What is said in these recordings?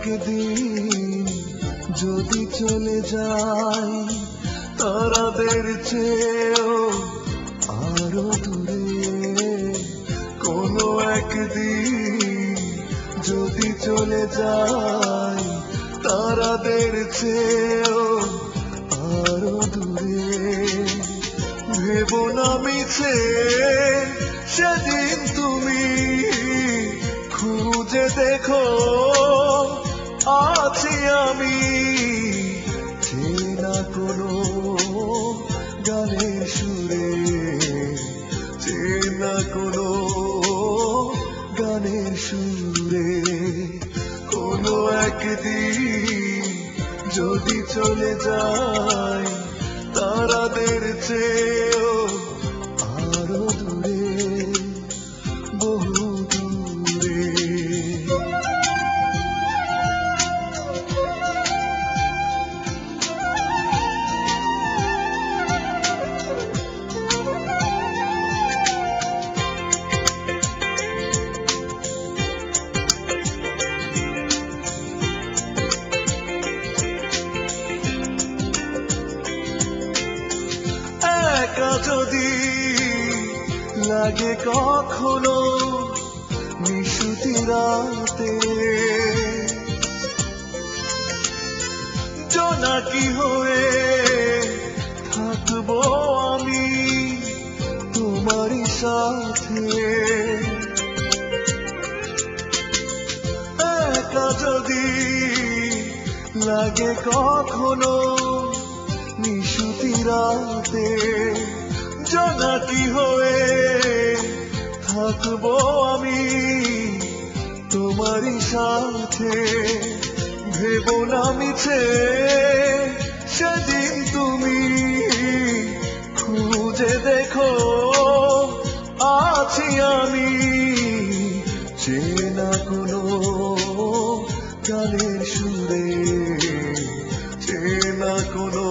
একদিন যদি চলে যাই তারাদের চেয়েও আরো দূরে, কোনো একদিন যদি চলে যাই তারাদের চেয়েও আরো দূরে, ভেবো না মিছে সেদিন তুমি, খুঁজে দেখো আছি আমি, চেনা কোনো গানের সুরে, চেনা কোনো গানের সুরে, কোনো একদিন যদি চলে যাই তারাদের চেয়েও আরো দূরে, বহু দূরে। একা যদি লাগে কখনো নিশুতি রাতে, জোনাকি হয়ে থাকবো আমি তোমারই সাথে, একা যদি লাগে কখনো নিশুতি রাতে, জোনাকি হয়ে থাকবো আমি তোমারই সাথে, ভেবো না মিছে সেদিন তুমি, খুঁজে দেখো আছি আমি, চেনা কোনো গানের সুরে, চেনা কোনো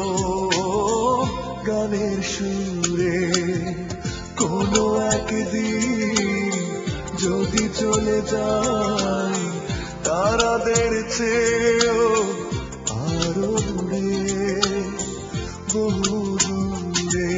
গানের সুরে, কোনো একদিন যদি চলে যাই তারাদের চেয়েও আরো দূরে, বহু দূরে।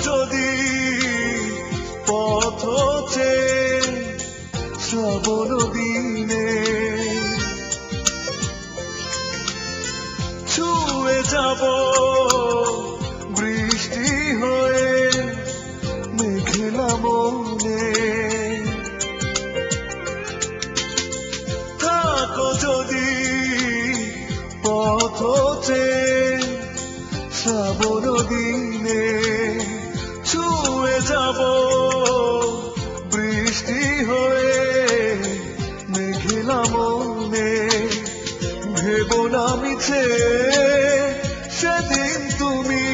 যদি পথ শ্রাবণ দিনে ছুঁয়ে যাব বৃষ্টি হয়ে মেঘলা মনে, থাকো যদি পথ শ্রাবণ দিনে, ছুঁয়ে যাব বৃষ্টি হয়ে মেঘলা মনে, ভেবো না মিছে সেদিন তুমি,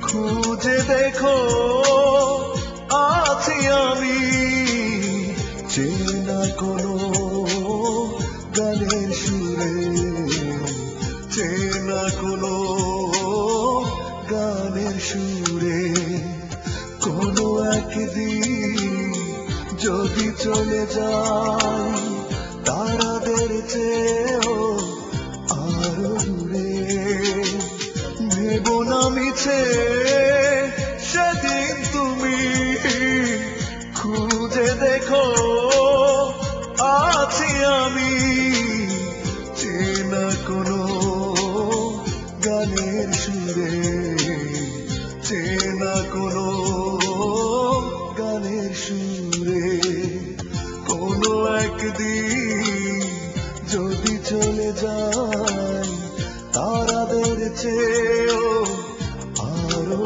খুঁজে দেখো আছি আমি, চেনা কোনো গানের সুরে, চেনা কোনো গানের সুরে, কোনো একদিন যদি চলে যাই তারাদের চেয়েও আরো দূরে, ভেবো না মিছে সেদিন তুমি, খুঁজে দেখো আছি আমি, চেনা কোনো গানের সুরে, চেনা কোনো গানের সুরে, কোনো একদিন যদি চলে যাই তারাদের চেয়েও আরো